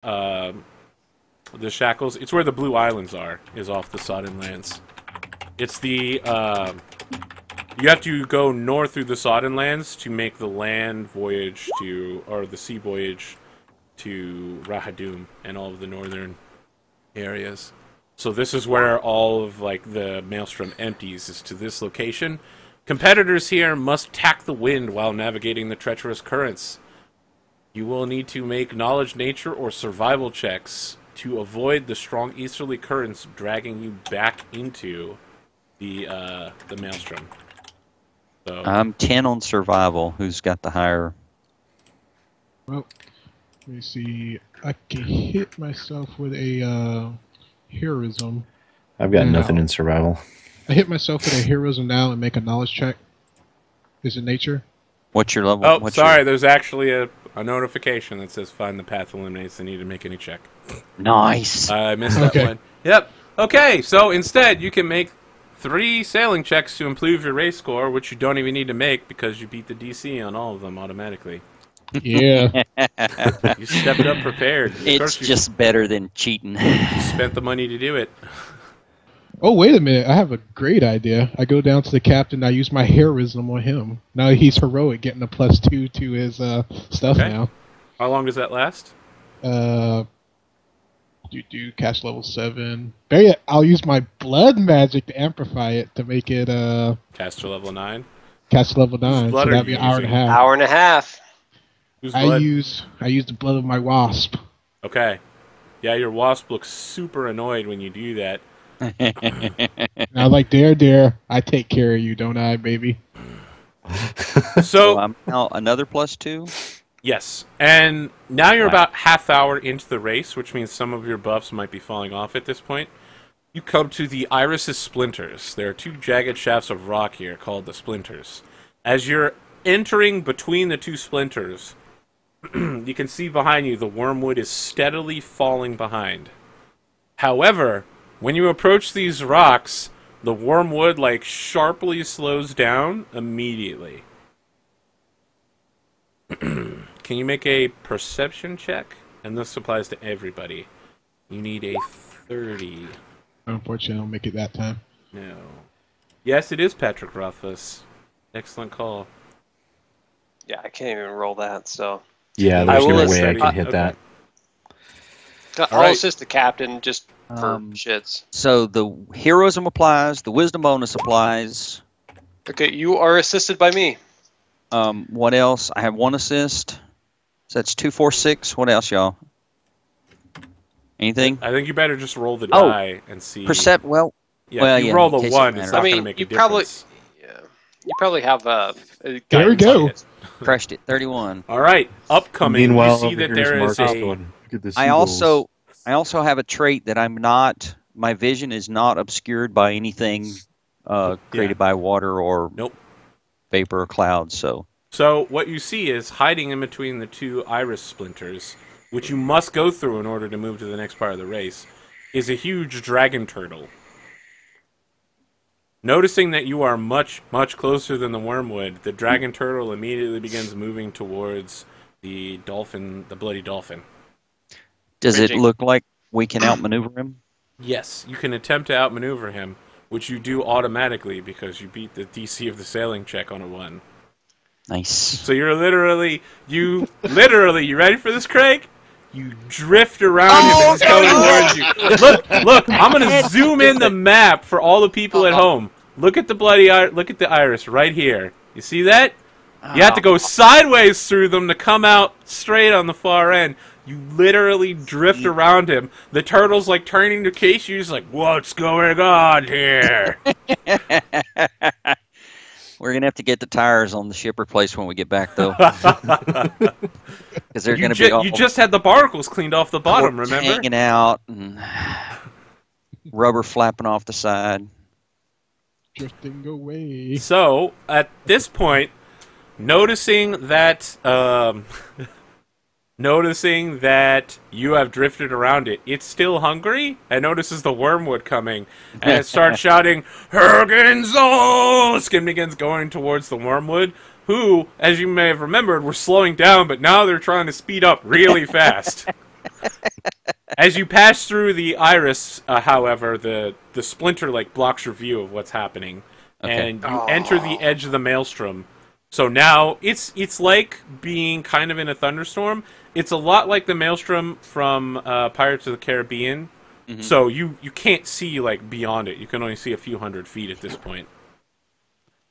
the Shackles. It's where the Blue Islands are, is off the Sodden Lands. It's the, you have to go north through the Sodden Lands to make the land voyage to, or the sea voyage to Rahadum and all of the northern areas. So this is where all of, like, the Maelstrom empties, is to this location. Competitors here must tack the wind while navigating the treacherous currents. You will need to make knowledge, nature, or survival checks to avoid the strong easterly currents dragging you back into the Maelstrom. So, I'm 10 on survival. Who's got the higher? Well, let me see. I can hit myself with a heroism. I've got nothing in survival. I hit myself with a heroism now and make a knowledge check. Is it nature? What's your level? oh, sorry, there's actually a notification that says find the path eliminates the need to make any check. Nice. I missed that one. Yep. Okay, so instead you can make 3 sailing checks to improve your race score, which you don't even need to make because you beat the DC on all of them automatically. Yeah. You stepped up prepared. It's just better than cheating. You spent the money to do it. Oh, wait a minute. I have a great idea. I go down to the captain. I use my heroism on him. Now he's heroic, getting a +2 to his stuff now. How long does that last? Cast level 7. I'll use my blood magic to amplify it to make it Caster level 9. cast level 9. So blood are that'd be you an hour and a using? half. Hour and a half. Whose I blood? use the blood of my wasp. Okay. Yeah, your wasp looks super annoyed when you do that. Now, like, there, I take care of you, don't I, baby? So I'm now another +2. yes, and now you're Wow. about half hour into the race, which means some of your buffs might be falling off at this point. You come to the Iris' Splinters. There are 2 jagged shafts of rock here called the Splinters. As you're entering between the 2 splinters, you can see behind you the wormwood is steadily falling behind. However, when you approach these rocks, the wormwood, like, sharply slows down immediately. Can you make a perception check? And this applies to everybody. You need a 30. Unfortunately, I don't make it that time. No. Yes, it is Patrick Rothfuss. Excellent call. Yeah, I can't even roll that, so... Yeah, I there's will no way I assist- can hit okay. that. I'll right. assist the captain just for Um, shits. So the heroism applies. The wisdom bonus applies. Okay, you are assisted by me. What else? I have 1 assist. So that's 2, 4, 6. What else, y'all? Anything? I think you better just roll the Oh, die and see. Well, Yeah, well, if you yeah, roll in the case it 1, it's matters. not I going to mean, make a you probably... difference. Yeah, you probably have There we guidance go. on it. crushed it. 31. All right, upcoming. Meanwhile, you see over that here's there is Marcus a. going, "Look at the I seagulls." also have a trait that I'm not. My vision is not obscured by anything created by water or Nope. vapor or clouds. So So what you see is hiding in between the 2 iris splinters, which you must go through in order to move to the next part of the race, is a huge dragon turtle. Noticing that you are much, much closer than the wormwood, the dragon turtle immediately begins moving towards the dolphin, the bloody dolphin. does it Bridging. look like we can outmaneuver him? Yes, you can attempt to outmaneuver him, which you do automatically because you beat the DC of the sailing check on a 1. Nice. So you're you ready for this, Craig? You drift around him and he's coming towards you. Look, I'm gonna zoom in the map for all the people at home. Look at the look at the iris right here. You see that? You have to go sideways through them to come out straight on the far end. You literally drift around him. The turtle's like turning to case you. He's like, "What's going on here?" We're gonna have to get the tires on the ship replaced when we get back, though, because they're gonna be all You just had the barnacles cleaned off the bottom, corks remember? hanging out and rubber flapping off the side. Drifting away. So at this point, noticing that you have drifted around it, it's still hungry and notices the wormwood coming, and it starts shouting, "Hergenzo!" Skin begins going towards the wormwood, who, as you may have remembered, were slowing down, but now they're trying to speed up really fast. As you pass through the iris, however, the splinter like blocks your view of what's happening, and you enter the edge of the maelstrom. So now it's like being kind of in a thunderstorm. It's a lot like the maelstrom from Pirates of the Caribbean. Mm-hmm. So you can't see like beyond it. You can only see a few hundred feet at this point.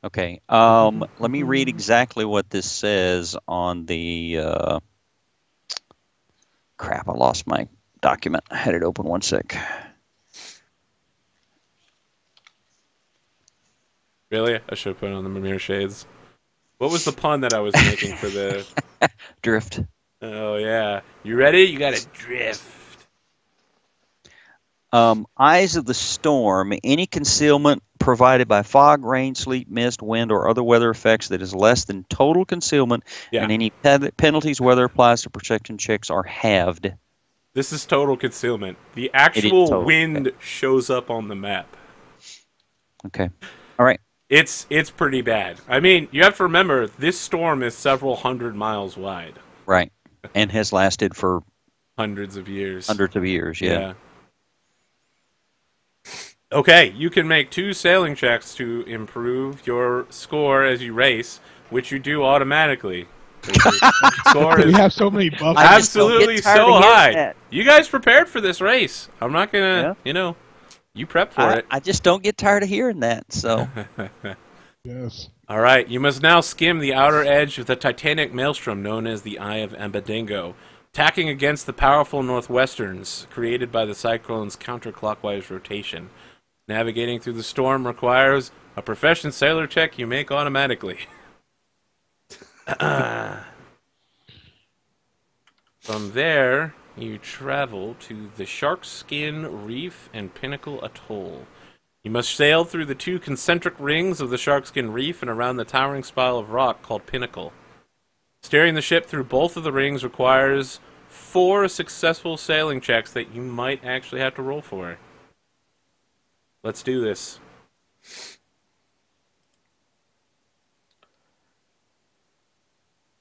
Okay. Let me read exactly what this says on the. Crap! I lost my document. I had it open. One sec. Really? I should have put on the Mimir shades. What was the pun that I was making for the... Drift. Oh, yeah. You ready? You gotta drift. Eyes of the storm. Any concealment provided by fog, rain, sleet, mist, wind, or other weather effects that is less than total concealment, and any penalties weather applies to protection checks are halved. This is total concealment. The actual wind shows up on the map. Okay. All right. It's pretty bad. I mean, you have to remember, this storm is several hundred miles wide. Right. And has lasted for... hundreds of years. Hundreds of years, yeah. Okay, you can make 2 sailing checks to improve your score as you race, which you do automatically. Score We have so many buffs. absolutely so high. You guys prepared for this race. I'm not gonna, you prep for it. I just don't get tired of hearing that, so. Yes. All right, you must now skim the outer edge of the titanic maelstrom known as the Eye of Ambadingo, tacking against the powerful northwesterns created by the cyclone's counterclockwise rotation. Navigating through the storm requires a proficient sailor check you make automatically. From there, you travel to the Sharkskin Reef and Pinnacle Atoll. You must sail through the 2 concentric rings of the Sharkskin Reef and around the towering spile of rock called Pinnacle. Steering the ship through both of the rings requires 4 successful sailing checks that you might actually have to roll for. Let's do this.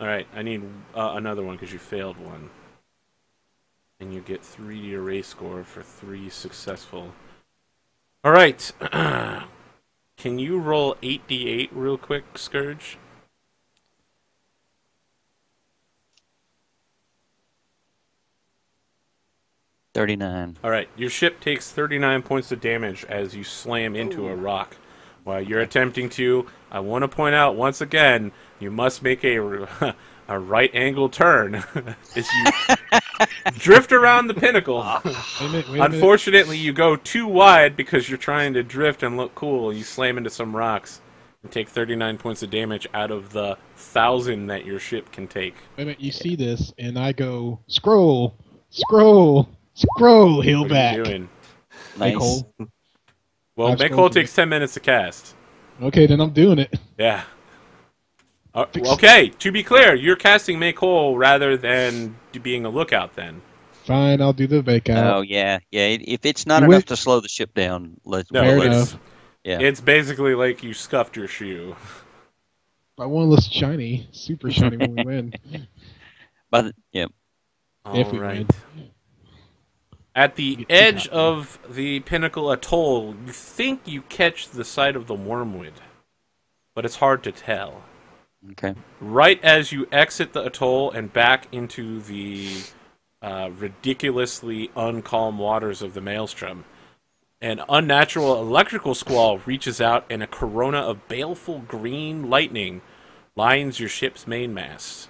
Alright, I need another one because you failed one. And you get 3 to your race score for 3 successful. Alright. Can you roll 8d8 real quick, Scourge? $39. Alright, your ship takes 39 points of damage as you slam into a rock. While you're attempting to, I want to point out once again, you must make a right angle turn as you drift around the pinnacle. Wait a Unfortunately, you go too wide because you're trying to drift and look cool. You slam into some rocks and take 39 points of damage out of the 1,000 that your ship can take. Wait a minute, you see this, and I go, scroll, scroll, scroll, heel What back. are you doing? Nice. Make hole. Well, make hole takes 10 minutes to cast. Okay, then I'm doing it. Yeah. Okay, to be clear, you're casting make hole rather than being a lookout then. Fine, I'll do the make out. Oh, yeah. If it's not enough to slow the ship down, let's... No, Fair it's, enough. Yeah. it's basically like you scuffed your shoe. I want to look shiny, super shiny when we win. But, yeah. If we Alright. win. At the edge of the Pinnacle Atoll, you think you catch the sight of the wormwood, but it's hard to tell. Okay. Right as you exit the atoll and back into the ridiculously uncalm waters of the Maelstrom, an unnatural electrical squall reaches out and a corona of baleful green lightning lines your ship's mainmast.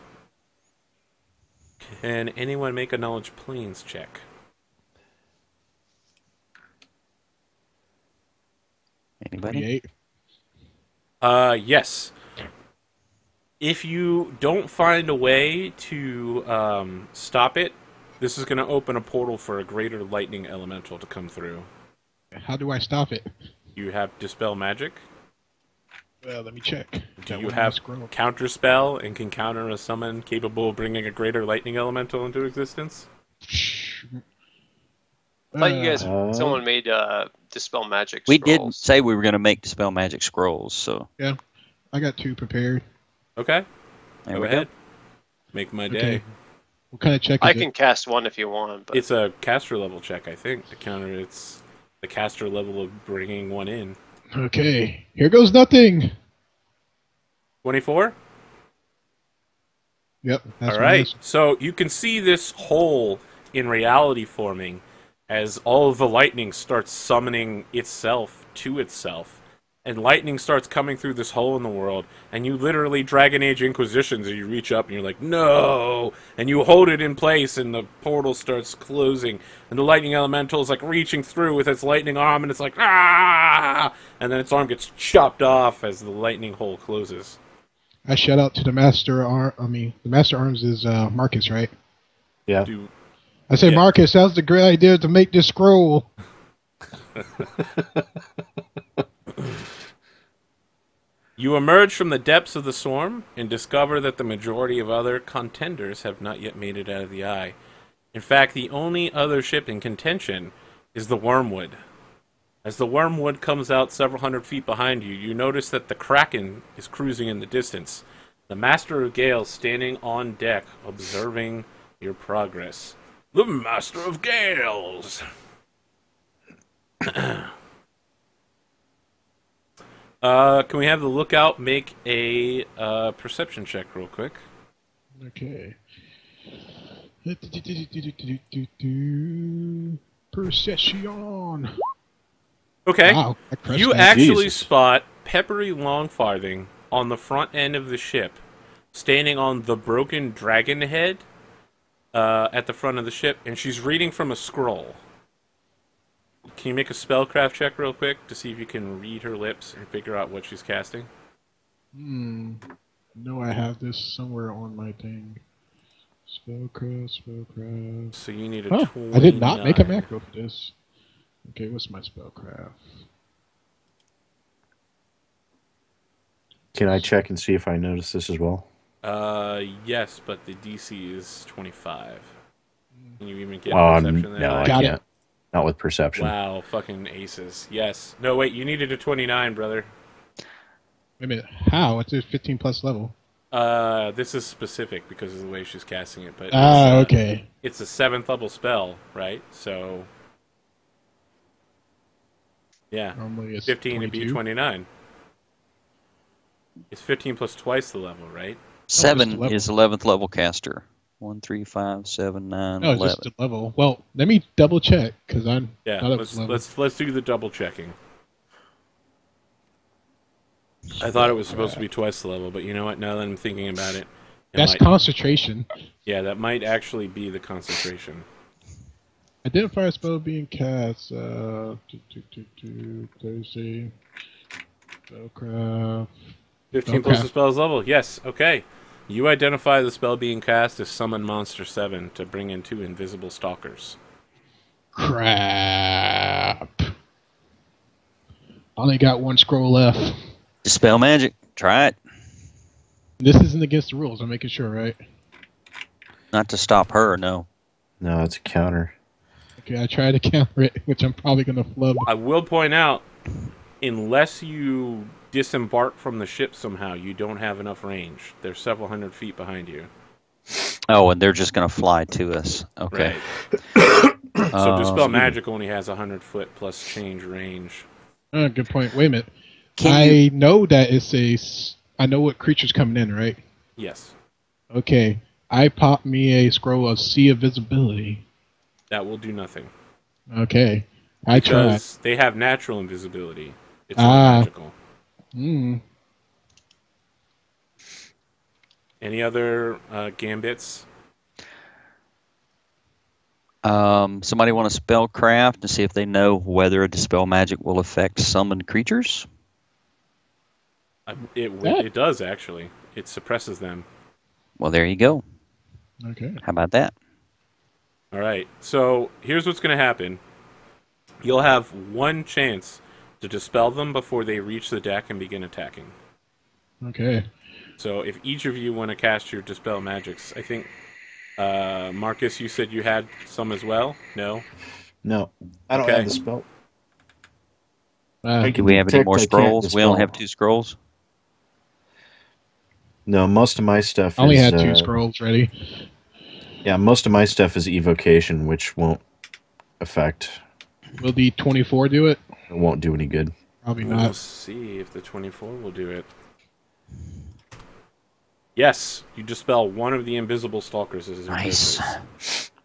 Can anyone make a knowledge planes check? Anybody? 28. Yes. If you don't find a way to stop it, this is going to open a portal for a greater lightning elemental to come through. How do I stop it? You have Dispel Magic. Well, let me check. Do you have Counterspell and can counter a summon capable of bringing a greater lightning elemental into existence? I thought you guys, someone made Dispel Magic We scrolls. did say we were going to make Dispel Magic scrolls, so... Yeah, I got 2 prepared. Okay. There Go we ahead. Make my day. Okay. What kind of check is I it? can cast one if you want, but It's a caster level check, I think. It's the caster level of bringing one in. Okay, here goes nothing. 24? Yep, that's All what it right. is. So you can see this hole in reality forming as all of the lightning starts summoning itself to itself. And lightning starts coming through this hole in the world, and you literally Dragon Age Inquisitions, and you reach up and you're like, no! And you hold it in place, and the portal starts closing, and the lightning elemental is like reaching through with its lightning arm, and it's like, ah! And then its arm gets chopped off as the lightning hole closes. I shout out to the master arm. The master arms is Marcus, right? Yeah. I say, Yeah. Marcus, that was a great idea to make this scroll. You emerge from the depths of the swarm and discover that the majority of other contenders have not yet made it out of the eye. In fact, the only other ship in contention is the Wormwood. As the Wormwood comes out several hundred feet behind you, you notice that the Kraken is cruising in the distance. The Master of Gales standing on deck, observing your progress. The Master of Gales! Can we have the lookout make a perception check real quick? Okay. Perception. Okay. Wow, I crushed You that. actually Jesus. spot Peppery Longfarthing on the front end of the ship, standing on the broken dragon head at the front of the ship, and she's reading from a scroll. Can you make a spellcraft check real quick to see if you can read her lips and figure out what she's casting? No, I have this somewhere on my thing. Spellcraft. So you need a Oh, 29. I did not make a macro for this. Okay, what's my spellcraft? Can I check and see if I notice this as well? Yes, but the DC is 25. Can you even get Oh, perception there? no, I Got it. can't. Not with perception. Wow, fucking aces. Yes. No, wait, you needed a 29, brother. Wait a minute, how? It's a 15 plus level. This is specific because of the way she's casting it, but Okay. it's a 7th level spell, right? So, yeah, Normally it's 15 to be 22. 29. It's 15 plus twice the level, right? 7 level. is 11th level caster. 1, 3, 5, 7, 9, No, it's 11. just the level. Well, let me double check because I'm Yeah, thought it was level. let's do the double checking. I thought it was supposed to be twice the level, but you know what? Now that I'm thinking about it, That's concentration. yeah, that might actually be the concentration. Identify a spell being cast. Thursday. Spellcraft. 15 plus Okay. the spell's level. Yes, okay. You identify the spell being cast as Summon Monster 7 to bring in 2 invisible stalkers. Crap. Only got one scroll left. Dispel magic. Try it. This isn't against the rules. I'm making sure, right? Not to stop her, no. No, it's a counter. Okay, I tried to counter it, which I'm probably gonna flub. I will point out, unless you disembark from the ship somehow, you don't have enough range. They're several hundred feet behind you. Oh, and they're just going to fly to us. Okay. Right. So Dispel Magic only has 100-foot plus change range. Good point. Wait a minute. Can you- know that I know what creature's coming in, right? Yes. Okay. I popped me a scroll of Sea of Visibility. That will do nothing. Okay. I tried. Because they have natural invisibility. It's not magical. Any other gambits? Somebody want to spell craft to see if they know whether a dispel magic will affect summoned creatures? It does, actually. It suppresses them. Well, there you go. Okay. How about that? All right. So here's what's going to happen. You'll have one chance to dispel them before they reach the deck and begin attacking. Okay. So if each of you want to cast your dispel magics, I think, Marcus, you said you had some as well? No? No, I don't Okay. have the spell. Uh, Do we have any more scrolls? We only have 2 scrolls. No, most of my stuff I only is, had 2 scrolls ready. Yeah, most of my stuff is evocation, which won't affect. Will the 24 do it? It won't do any good. Probably We'll not. see if the 24 will do it. Yes, you dispel one of the invisible stalkers as Nice.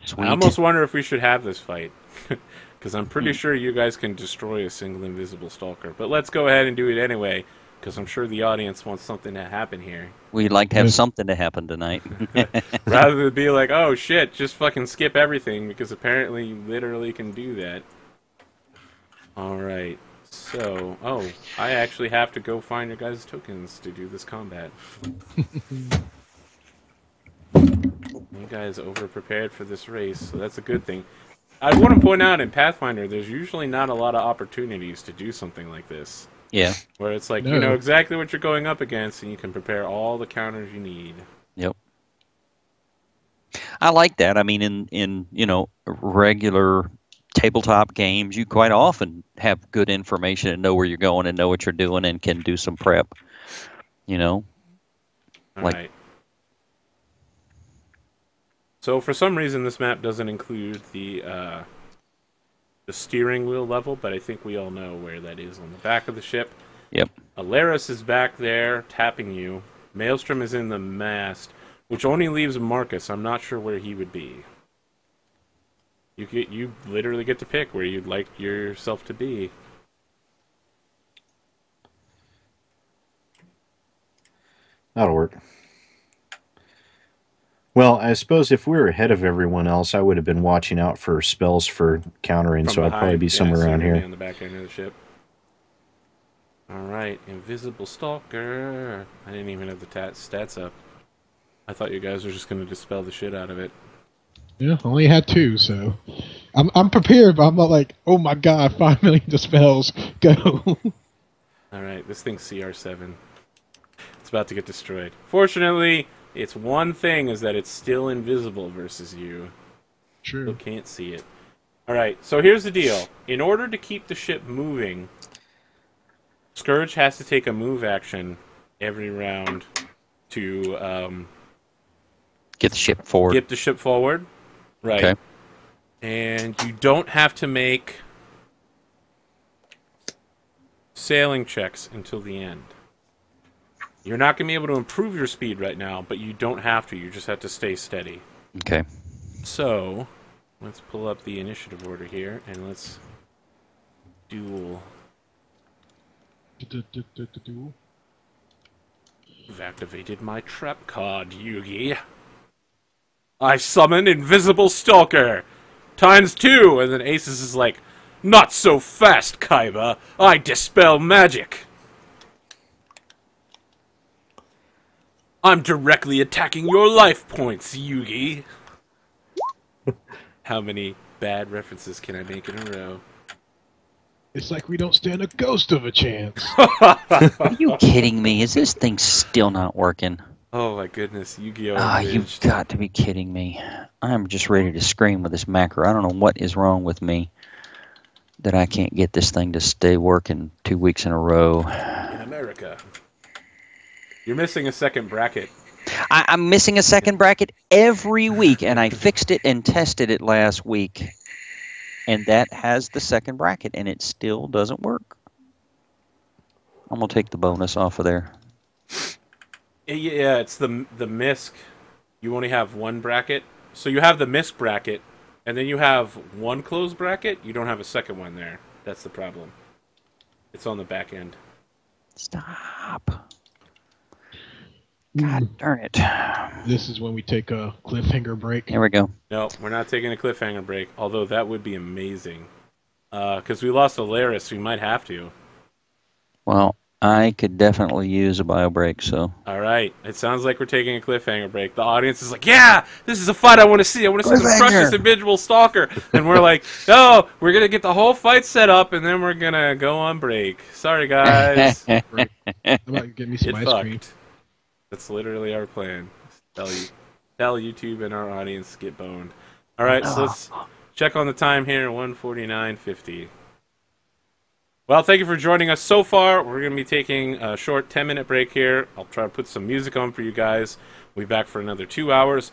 Sweet. I almost wonder if we should have this fight. Because I'm pretty sure you guys can destroy a single invisible stalker. But let's go ahead and do it anyway, because I'm sure the audience wants something to happen here. We'd like to have something to happen tonight. Rather than be like, oh shit, just fucking skip everything, because apparently you literally can do that. Alright, so, oh, I actually have to go find your guys' tokens to do this combat. You guys over-prepared for this race, so that's a good thing. I want to point out in Pathfinder, there's usually not a lot of opportunities to do something like this. Yeah. Where it's like, No. you know exactly what you're going up against, and you can prepare all the counters you need. Yep. I like that. I mean, in regular tabletop games, you quite often have good information and know where you're going and know what you're doing and can do some prep. You know? Like- Alright. So for some reason this map doesn't include the steering wheel level, but I think we all know where that is on the back of the ship. Yep. Alaris is back there tapping you. Maelstrom is in the mast, which only leaves Marcus. I'm not sure where he would be. You literally get to pick where you'd like yourself to be. That'll work. Well, I suppose if we were ahead of everyone else, I would have been watching out for spells for countering, From so I'd behind. probably be somewhere so around you're here. on the back end of the ship. Alright, Invisible Stalker. I didn't even have the stats up. I thought you guys were just going to dispel the shit out of it. Yeah, only had 2, so I'm prepared, but I'm not like, oh my god, 5 million dispels, go. Alright, this thing's CR7. It's about to get destroyed. Fortunately, its one thing is that it's still invisible versus you. True. Still can't see it. Alright, so here's the deal. In order to keep the ship moving, Scourge has to take a move action every round to Get the ship forward. get the ship forward. Right. Okay. And you don't have to make sailing checks until the end. You're not going to be able to improve your speed right now, but you don't have to. You just have to stay steady. Okay. So, let's pull up the initiative order here, and let's duel. You've activated my trap card, Yugi. I summon Invisible Stalker! ×2! And then Aces is like, not so fast, Kaiba! I dispel magic! I'm directly attacking your life points, Yugi! How many bad references can I make in a row? It's like we don't stand a ghost of a chance. Are you kidding me? Is this thing still not working? Oh my goodness, Yu-Gi-Oh! Ah, you've Unleashed. got to be kidding me. I'm just ready to scream with this macro. I don't know what is wrong with me that I can't get this thing to stay working 2 weeks in a row. In America. You're missing a second bracket. I'm missing a second bracket every week, and I fixed it and tested it last week. And that has the second bracket, and it still doesn't work. I'm going to take the bonus off of there. Yeah, it's the MISC. You only have one bracket. So you have the MISC bracket, and then you have one closed bracket. You don't have a second one there. That's the problem. It's on the back end. Stop. God darn it. This is when we take a cliffhanger break. There we go. No, we're not taking a cliffhanger break, although that would be amazing. Because we lost Alaris, we might have to. Well, I could definitely use a bio break, so. Alright, it sounds like we're taking a cliffhanger break. The audience is like, yeah, this is a fight I want to see. I want to see them crush this individual stalker. And we're like, no, we're going to get the whole fight set up, and then we're going to go on break. Sorry, guys. How about you give me some Get ice cream? fucked. That's literally our plan. Tell YouTube and our audience get boned. Alright, so let's check on the time here, 1:49:50. Well, thank you for joining us so far. We're going to be taking a short 10-minute break here. I'll try to put some music on for you guys. We'll be back for another 2 hours.